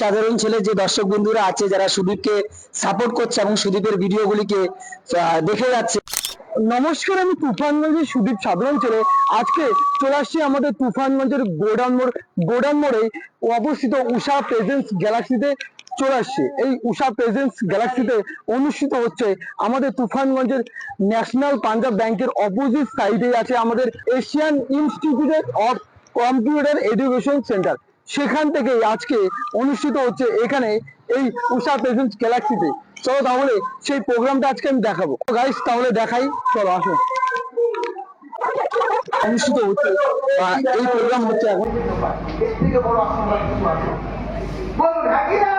সাধারণ ছেলে যে দর্শক বন্ধুরা আছে যারা সুদীপকে সাপোর্ট করছে এবং সুদীপের ভিডিওগুলিকে দেখে যাচ্ছে। নমস্কার, আমি তুফানগঞ্জের সুদীপ সাধারণ ছেলে। আজকে চলে আসছি আমাদের তুফানগঞ্জের গোডাউন মোড়ে অবস্থিত উষা প্রেজেন্স গ্যালাক্সিতে চলে আসছে। এই উষা প্রেজেন্স গ্যালাক্সিতে অনুষ্ঠিত হচ্ছে আমাদের তুফানগঞ্জের ন্যাশনাল পাঞ্জাব ব্যাংকের অপোজিট সাইডে আছে আমাদের Asian Institute of Computer education centre. সেখান থেকে আজকে অনুষ্ঠিত হচ্ছে এখানে এই উষা প্রেজেন্স গ্যালাক্সিতে। চলো তাহলে সেই প্রোগ্রামটা আজকে আমি দেখাবো। গাইস তাহলে দেখাই, চলো আসো। অনুষ্ঠিত হচ্ছে এই প্রোগ্রাম হচ্ছে এখন। এর থেকে বড় আশীর্বাদ কিছু আছে? বলুন হাকিরা।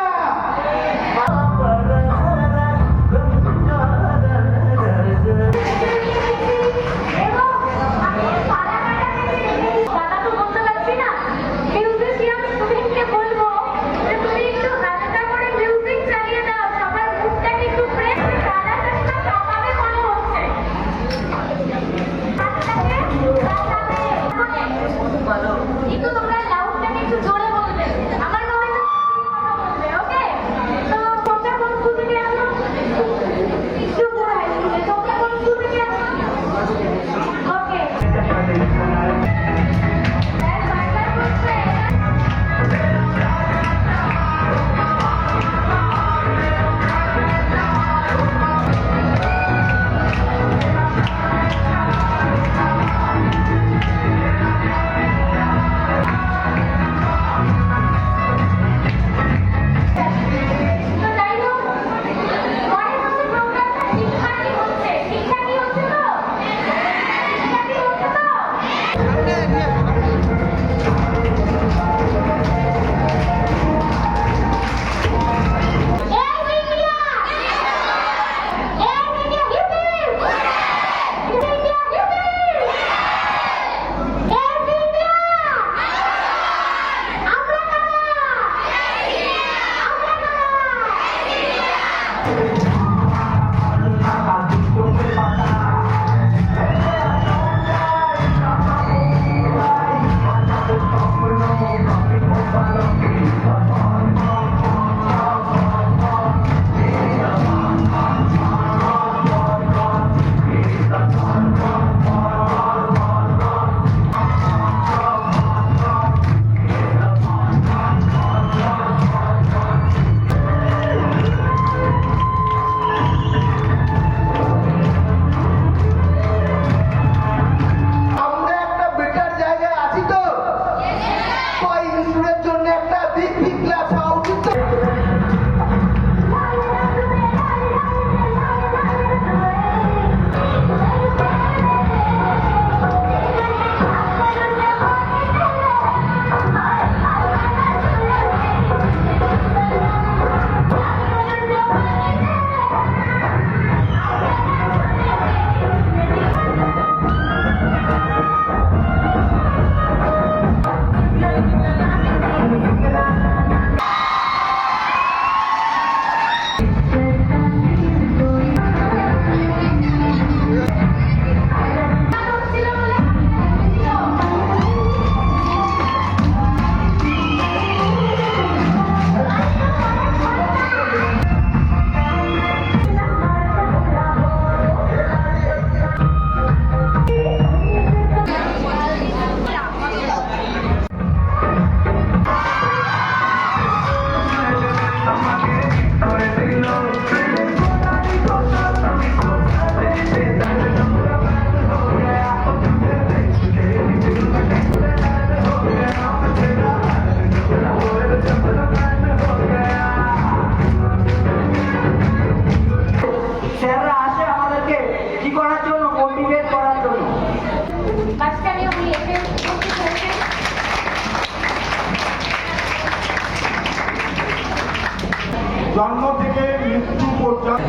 জন্ম থেকে মৃত্যু পর্যন্ত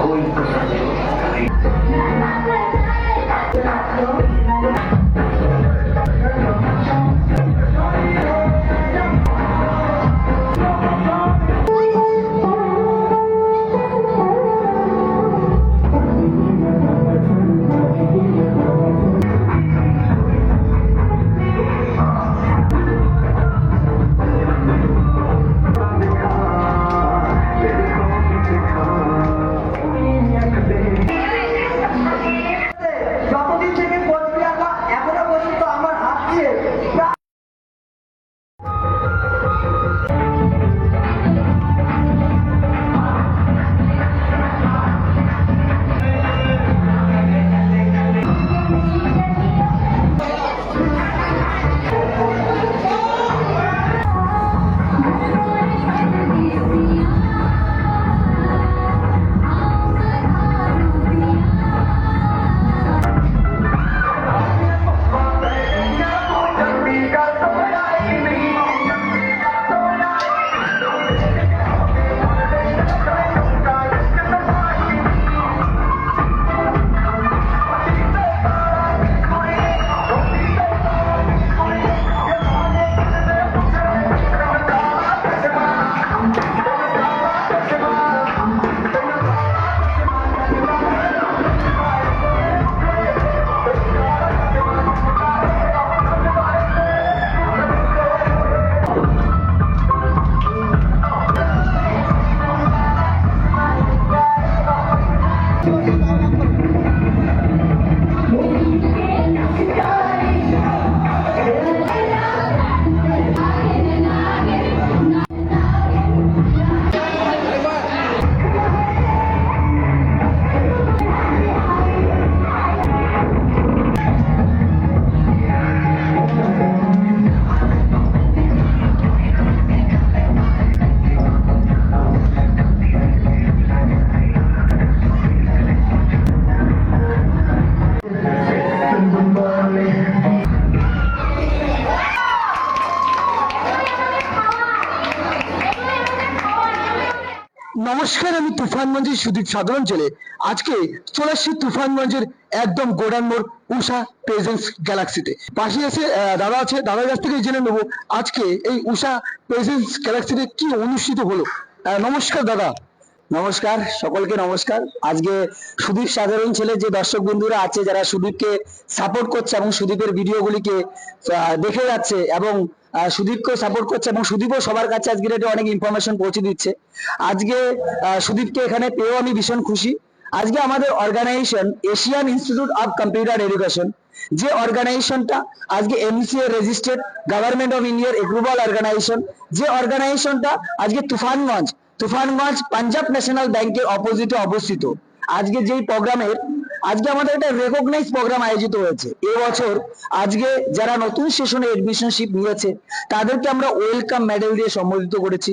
নমস্কার, আমি তুফানগঞ্জের সুদীপ সাধারণ ছেলে। আজকে চলে আসছি তুফানগঞ্জের একদম গোডাউন মোড় উষা প্রেজেন্স গ্যালাক্সিতে। পাশে এসে দাদা আছে, দাদার কাছ থেকে জেনে নেবো আজকে এই উষা প্রেজেন্স গ্যালাক্সিতে কি অনুষ্ঠিত হলো। নমস্কার দাদা। নমস্কার, সকলকে নমস্কার। আজকে সুদীপ সাধারণ ছেলে যে দর্শক বন্ধুরা আছে যারা সুদীপকে সাপোর্ট করছে এবং সুদীপের ভিডিওগুলিকে দেখে যাচ্ছে এবং সুদীপকে সাপোর্ট করছে এবং সুদীপও সবার কাছে আজকে ডেটে অনেক ইনফরমেশন পৌঁছে দিচ্ছে। আজকে সুদীপকে এখানে পেয়েও আমি ভীষণ খুশি। আজকে আমাদের organisation Asian Institute of Computer Education, যে অর্গানাইজেশনটা আজকে এমসিএ রেজিস্টার্ড গভর্নমেন্ট অফ ইন্ডিয়ার এপ্রুভাল অর্গানাইজেশন, যে অর্গানাইজেশনটা আজকে তুফানগঞ্জ পাঞ্জাব ন্যাশনাল ব্যাংকের অপোজিটে অবস্থিত। আজকে যেই প্রোগ্রামের আজকে আমাদের একটা রেকগনাইজ প্রোগ্রাম আয়োজিত হয়েছে এবছর। আজকে যারা নতুন সেশনে এডমিশনশিপ নিয়েছে তাদেরকে আমরা ওয়েলকাম মেডেল দিয়ে সম্বোধিত করেছি।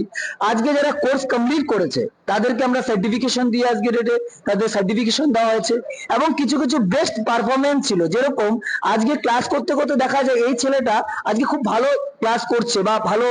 আজকে যারা কোর্স কমপ্লিট করেছে তাদেরকে আমরা সার্টিফিকেশন দিয়ে আজকে ডেটে তাদের সার্টিফিকেশন দেওয়া হয়েছে। এবং কিছু কিছু বেস্ট পারফরমেন্স ছিল, যেরকম আজকে ক্লাস করতে করতে দেখা যায় এই ছেলেটা আজকে খুব ভালো ক্লাস করছে বা ভালো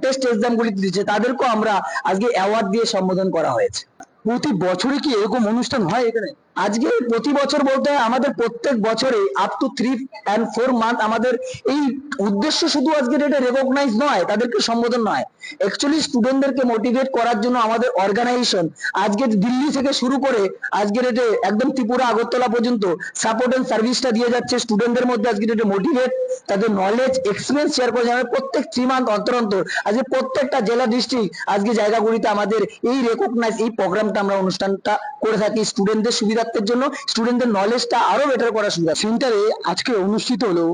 টেস্ট এক্সাম গুলি দিচ্ছে, তাদেরকেও আমরা আজকে অ্যাওয়ার্ড দিয়ে সম্বোধন করা হয়েছে। প্রতি বছরে কি এরকম অনুষ্ঠান হয় এখানে? আজকে প্রতি বছর বলতে আমাদের প্রত্যেক বছরে আপ টু 3 and 4 মান্থ আমাদের এই উদ্দেশ্য শুধু আজকে ডেটে রেকগনাইজ নয়, তাদেরকে সম্বোধন নয়, অ্যাকচুয়ালি স্টুডেন্টদেরকে মোটিভেট করার জন্য আমাদের অর্গানাইজেশন আজকে দিল্লি থেকে শুরু করে আজকে ডেটে একদম ত্রিপুরা আগরতলা পর্যন্ত সাপোর্ট এন্ড সার্ভিসটা দিয়ে যাচ্ছে স্টুডেন্টদের মধ্যে। আজকে ডেটে মোটিভেট তাদের নলেজ এক্সপিরিয়েন্স শেয়ার করে যাবে প্রত্যেক 3 মান্থ অন্তর অন্তর। আজকে প্রত্যেকটা জেলা ডিস্ট্রিক্ট আজকে জায়গাগুলিতে আমাদের এই রেকগনাইজ এই প্রোগ্রামটা আমরা অনুষ্ঠানটা করে থাকি স্টুডেন্টদের সুবিধার্থের জন্য, স্টুডেন্টদের নলেজটা আরো বেটার করার সুবিধা। সেন্টারে আজকে অনুষ্ঠিত হলো,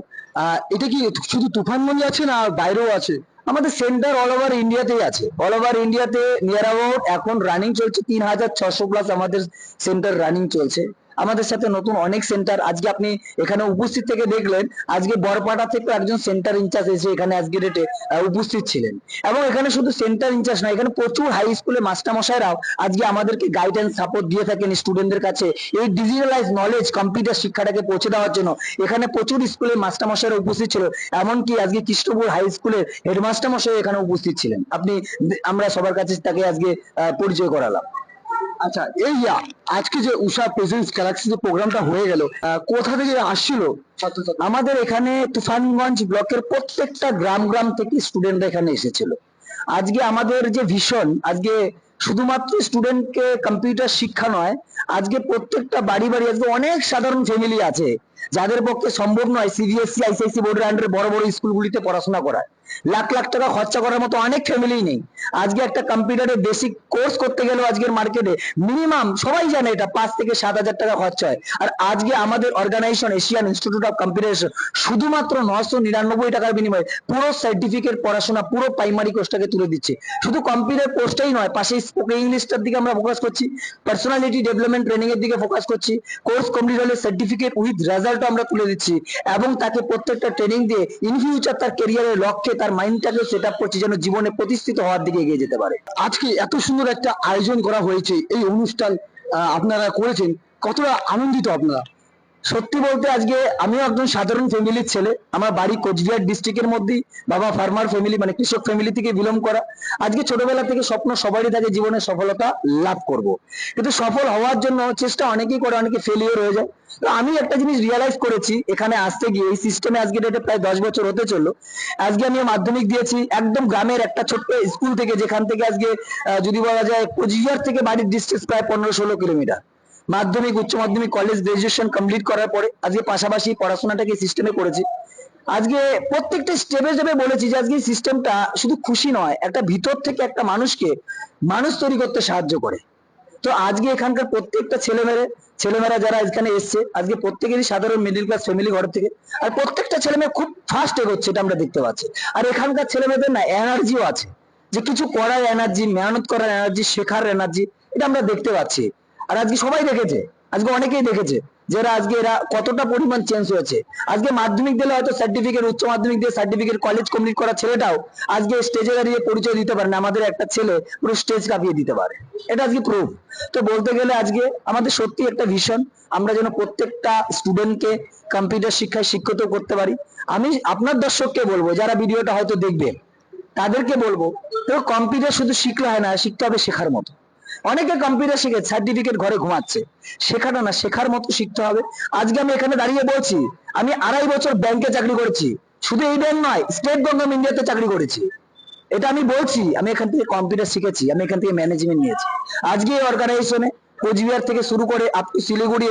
এটা কি শুধু তুফানগঞ্জে আছে না বাইরেও আছে? আমাদের সেন্টার অল ওভার ইন্ডিয়াতেই আছে। অল ওভার ইন্ডিয়াতে নিয়ার অ্যাবাউট এখন রানিং চলছে 3600 প্লাস আমাদের সেন্টার রানিং চলছে। আমাদের সাথে নতুন অনেক সেন্টার আজকে আপনি এখানে উপস্থিত থেকে দেখলেন। আজকে বরপাটা থেকে একজন সেন্টার ইনচার্জ এসে এখানে আজকে ডেটে উপস্থিত ছিলেন। এবং এখানে শুধু সেন্টার ইনচার্জ না, এখানে প্রচুর হাই স্কুলের মাস্টারমশাইরাও আজকে আমাদেরকে গাইডেন্স সাপোর্ট দিয়ে থাকেন স্টুডেন্টদের কাছে এই ডিজিটালাইজ নলেজ কম্পিউটার শিক্ষাটাকে পৌঁছে দেওয়ার জন্য। এখানে প্রচুর স্কুলের মাস্টারমশাইরা উপস্থিত ছিল, এমনকি আজকে কৃষ্ণপুর হাই স্কুলের হেডমাস্টার মশাই এখানে উপস্থিত ছিলেন। আমরা সবার কাছে তাকে আজকে পরিচয় করালাম। আচ্ছা, এই আজকে যে উষা প্রেজেন্স গ্যালাক্সি যে প্রোগ্রামটা হয়ে গেল, কোথা থেকে আসছিল ছাত্রছাত্রী? আমাদের এখানে তুফানগঞ্জ ব্লকের প্রত্যেকটা গ্রাম থেকে স্টুডেন্টরা এখানে এসেছিল। আজকে আমাদের যে ভিশন, আজকে শুধুমাত্র স্টুডেন্টকে কম্পিউটার শিক্ষা নয়, আজকে প্রত্যেকটা বাড়ি আজকে অনেক সাধারণ ফ্যামিলি আছে যাদের পক্ষে সম্ভব নয় সিবিএসসি আইসিআইসি বোর্ডের আন্ডারে বড় বড় স্কুলগুলিতে পড়াশোনা করা, লাখ লাখ টাকা খরচা করার মতো অনেক ফ্যামিলি নেই। আজকে একটা কম্পিউটারের বেসিক কোর্স করতে গেলেও আজকের মার্কেটে মিনিমাম সবাই জানে এটা 5 থেকে 7 হাজার টাকা খরচা হয়। আর আজকে আমাদের organisation Asian Institute of Computer শুধুমাত্র 999 টাকার বিনিময়ে পুরো সার্টিফিকেট পড়াশোনা পুরো প্রাইমারি কোর্সটাকে তুলে দিচ্ছে। শুধু কম্পিউটার কোর্সটাই নয়, পাশে স্পোকেন ইংলিশটার দিকে আমরা ফোকাস করছি, পার্সোনালিটি ডেভেলপমেন্ট ট্রেনিং এর দিকে ফোকাস করছি। কোর্স কমপ্লিট হলে সার্টিফিকেট উইথ রেজাল্ট আমরা তুলে দিচ্ছি এবং তাকে প্রত্যেকটা ট্রেনিং দিয়ে ইন ফিউচার তার ক্যারিয়ারের লক্ষ্যে তার মাইন্ডটাকে সেট আপ করছি যেন জীবনে প্রতিষ্ঠিত হওয়ার দিকে এগিয়ে যেতে পারে। আজকে এত সুন্দর একটা আয়োজন করা হয়েছে, এই অনুষ্ঠান আপনারা করেছেন, কতটা আনন্দিত আপনারা? সত্যি বলতে আজকে আমিও একজন সাধারণ ফ্যামিলির ছেলে। আমার বাড়ি কোচবিহার ডিস্ট্রিক্টের মধ্যেই, বাবা ফার্মার ফ্যামিলি মানে কৃষক ফ্যামিলি থেকে বিলং করা। আজকে ছোটবেলা থেকে স্বপ্ন সবারই থাকে জীবনে সফলতা লাভ করব, কিন্তু সফল হওয়ার জন্য চেষ্টা অনেকেই করে, অনেকে ফেলিওর হয়ে যায়। তো আমি একটা জিনিস রিয়ালাইজ করেছি এখানে আসতে গিয়ে, এই সিস্টেমে আজকে ডেটে প্রায় 10 বছর হতে চললো। আজকে আমি মাধ্যমিক দিয়েছি একদম গ্রামের একটা ছোট্ট স্কুল থেকে, যেখান থেকে আজকে যদি বলা যায় কোচবিহার থেকে বাড়ির ডিস্টেন্স প্রায় 15-16 কিলোমিটার। মাধ্যমিক উচ্চ মাধ্যমিক কলেজ গ্রাজুয়েশন কমপ্লিট করার পরে আজকে পাশাপাশি পড়াশোনাটাকে সিস্টেমে করেছি। আজকে প্রত্যেকটা স্টেপে স্টেপে বলেছি যে আজকে সিস্টেমটা শুধু খুশি নয়, একটা ভিতর থেকে একটা মানুষকে মানুষ তৈরি করতে সাহায্য করে। তো আজকে এখানকার প্রত্যেকটা ছেলেমেয়েরা যারা এখানে এসছে আজকে প্রত্যেকেরই সাধারণ মিডিল ক্লাস ফ্যামিলি ঘর থেকে, আর প্রত্যেকটা ছেলেমেয়ে খুব ফাস্ট এগোচ্ছে, এটা আমরা দেখতে পাচ্ছি। আর এখানকার ছেলেমেয়েদের না এনার্জিও আছে, যে কিছু করার এনার্জি, মেহনত করার এনার্জি, শেখার এনার্জি, এটা আমরা দেখতে পাচ্ছি। আর আজকে সবাই দেখেছে, আজকে অনেকেই দেখেছে যারা আজকে এরা কতটা পরিমাণ চেঞ্জ হয়েছে। আজকে মাধ্যমিক দিলে হয়তো সার্টিফিকেট, উচ্চ মাধ্যমিক দিয়ে সার্টিফিকেট, কলেজ কমপ্লিট করা ছেলেটাও আজকে স্টেজে দাঁড়িয়ে পরিচয় দিতে পারে না, আমাদের একটা ছেলে পুরো স্টেজ কাঁপিয়ে দিতে পারে, এটা আজকে প্রুফ। তো বলতে গেলে আজকে আমাদের সত্যি একটা ভীষণ, আমরা যেন প্রত্যেকটা স্টুডেন্টকে কম্পিউটার শিক্ষায় শিক্ষিত করতে পারি। আমি আপনার দর্শককে বলবো যারা ভিডিওটা হয়তো দেখবে, তাদেরকে বলবো কম্পিউটার শুধু শিখলে হয় না, শিখতে হবে শেখার মতো। অনেকে কম্পিউটার শিখে সার্টিফিকেট ঘরে ঘুমাচ্ছে, শেখানো না, শেখার মতো শিখতে হবে। আজকে আমি এখানে দাঁড়িয়ে বলছি, আমি 2.5 বছর ব্যাংকে চাকরি করেছি, শুধু এই ব্যাংক নয়, স্টেট ব্যাংক অফ ইন্ডিয়াতে চাকরি করেছি। এটা আমি বলছি, আমি এখান থেকে কম্পিউটার শিখেছি, আমি এখান থেকে ম্যানেজমেন্ট নিয়েছি। আজকে এই অর্গানাইজেশনে কোচবিহার থেকে শুরু করে আপ টু শিলিগুড়ি,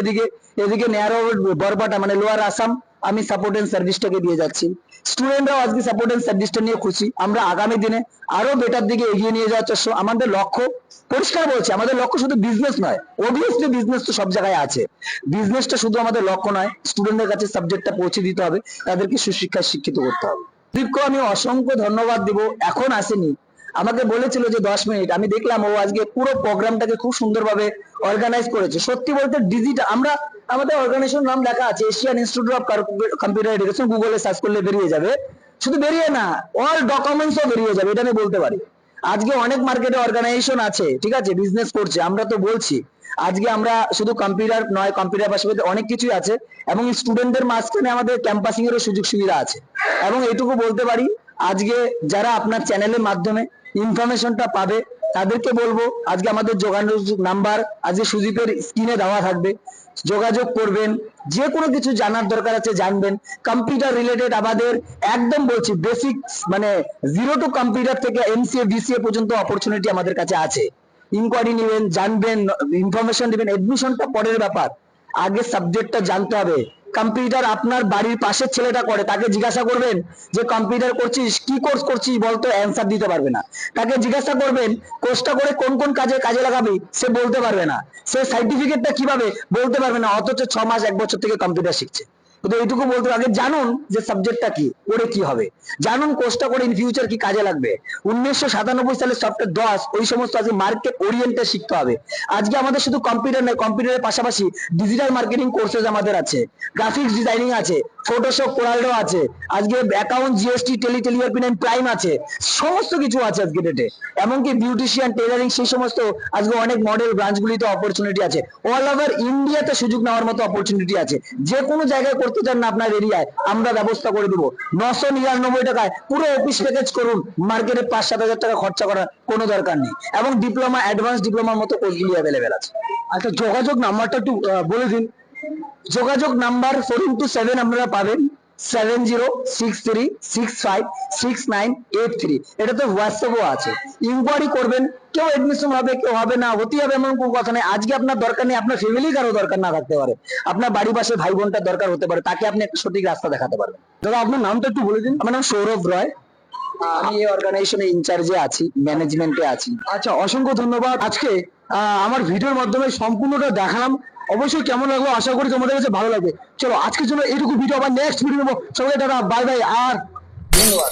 এদিকে ন্যারো বরপাটা মানে লোয়ার আসাম, আমি সাপোর্ট এন্ড সার্ভিসটাকে দিয়ে যাচ্ছি। স্টুডেন্টরাও আজকে সাপোর্ট এন্ড সার্ভিসটা নিয়ে খুশি। আমরা আগামী দিনে আরো বেটার দিকে এগিয়ে নিয়ে যাওয়ার চেষ্টা। আমাদের লক্ষ্য পরিষ্কার বলছি, আমাদের লক্ষ্য শুধু বিজনেস নয়। অবভিয়াসলি বিজনেস তো সব জায়গায় আছে, বিজনেসটা শুধু আমাদের লক্ষ্য নয়। স্টুডেন্টদের কাছে সাবজেক্টটা পৌঁছে দিতে হবে, তাদেরকে সুশিক্ষায় শিক্ষিত করতে হবে। দীপকে আমি অসংখ্য ধন্যবাদ দিব, এখন আসেনি, আমাকে বলেছিল যে 10 মিনিট। আমি দেখলাম ও আজকে পুরো প্রোগ্রামটাকে খুব সুন্দরভাবে অর্গানাইজ করেছে। সত্যি বলতে ডিজিটাল, আমরা আমাদের অর্গানাইজেশন নাম লেখা আছে Asian Institute of Computer education, গুগলে সার্চ করলে বেরিয়ে যাবে। শুধু বেরিয়ে না, অল ডকুমেন্টসও বেরিয়ে যাবে, এটা আমি বলতে পারি। আজকে অনেক মার্কেটে অর্গানাইজেশন আছে, ঠিক আছে, বিজনেস করছে, আমরা তো বলছি আজকে আমরা শুধু কম্পিউটার নয়, কম্পিউটার পাশাপাশি অনেক কিছুই আছে, এবং স্টুডেন্টদের মাঝখানে আমাদের ক্যাম্পাসিং এরও সুযোগ সুবিধা আছে। এবং এইটুকু বলতে পারি, আজকে যারা আপনার চ্যানেলের মাধ্যমে ইনফরমেশনটা পাবে, তাদেরকে বলবো আজকে আমাদের যোগাযোগ নাম্বার আজকে সুদীপের স্ক্রিনে দেওয়া থাকবে, যোগাযোগ করবেন। যে কোনো কিছু জানার দরকার আছে জানবেন। কম্পিউটার রিলেটেড আমাদের একদম বলছি বেসিক মানে 0 টু কম্পিউটার থেকে এমসিএ বিসিএ পর্যন্ত অপরচুনিটি আমাদের কাছে আছে। ইনকোয়ারি নেবেন, জানবেন, ইনফরমেশন দিবেন। এডমিশনটা পরের ব্যাপার, আগে সাবজেক্টটা জানতে হবে। কম্পিউটার আপনার বাড়ির পাশের ছেলেটা করে, তাকে জিজ্ঞাসা করবেন যে কম্পিউটার করছিস, কি কোর্স করছিস বলতো, অ্যান্সার দিতে পারবে না। তাকে জিজ্ঞাসা করবেন কোর্সটা করে কোন কোন কাজে কাজে লাগাবি, সে বলতে পারবে না। সে সার্টিফিকেটটা কিভাবে বলতে পারবে না, অথচ 6 মাস 1 বছর থেকে কম্পিউটার শিখছে। কিন্তু এইটুকু বলতে হবে, আগে জানুন যে সাবজেক্টটা কি, করে কি হবে, জানুন কোর্সটা করে ইন ফিউচার কি কাজে লাগবে। 1997 সালে সফটওয়্যার 10 ওই সমস্ত আজকে মার্কেট ওরিয়েন্টেড শিখতে হবে। আজকে আমাদের শুধু কম্পিউটার নয়, কম্পিউটারের পাশাপাশি ডিজিটাল মার্কেটিং কোর্সেস আমাদের আছে, গ্রাফিক্স ডিজাইনিং আছে, ফটোশপ কোরালডো আছে, আজকে অ্যাকাউন্ট জিএসটি টেলি প্রাইম আছে, সমস্ত কিছু আছে আজকে ডেটে। এমনকি বিউটিশিয়ান, টেলারিং, সেই সমস্ত আজকে অনেক মডেল ব্রাঞ্চগুলিতে অপরচুনিটি আছে। অল ওভার ইন্ডিয়াতে সুযোগ নেওয়ার মতো অপরচুনিটি আছে। যে কোনো জায়গায় করতে চান না আপনার এরিয়ায়, আমরা ব্যবস্থা করে দেবো। 999 টাকায় পুরো অফিস প্যাকেজ করুন, মার্কেটে 5-7 হাজার টাকা খরচা করার কোনো দরকার নেই। এবং ডিপ্লোমা, অ্যাডভান্স ডিপ্লোমার মতো কোর্সগুলি অ্যাভেলেবেল আছে। আচ্ছা, যোগাযোগ নাম্বারটা একটু বলে দিন। যোগাযোগ নাম্বার 4x7 আপনারা পাবেন 7063656983। এটা তো হোয়াটসঅ্যাপও আছে। ইনকোয়ারি করবেন, কেউ এডমিশন হবে, কেউ হবে না, হতেই হবে এমন কোনো কথা নেই। আজকে আপনার দরকার নেই, আপনার ফ্যামিলি কারো দরকার না থাকতে পারে, আপনার বাড়ি পাশে ভাই বোনটার দরকার হতে পারে, তাকে আপনি একটা সঠিক রাস্তা দেখাতে পারবেন। দাদা, আপনার নামটা একটু বলে দিন। আমার নাম সৌরভ রয়, আমি এই অর্গানাইজেশনে ইনচার্জে আছি, ম্যানেজমেন্টে আছি। আচ্ছা, অসংখ্য ধন্যবাদ। আজকে আমার ভিডিওর মাধ্যমে সম্পূর্ণটা দেখালাম। অবশ্যই কেমন লাগলো আশা করি তোমাদের কাছে ভালো লাগবে। চলো আজকের জন্য এইটুকু ভিডিও, আবার নেক্সট ভিডিও নেবো। সবাই টাটা, বাই বাই, আর ধন্যবাদ।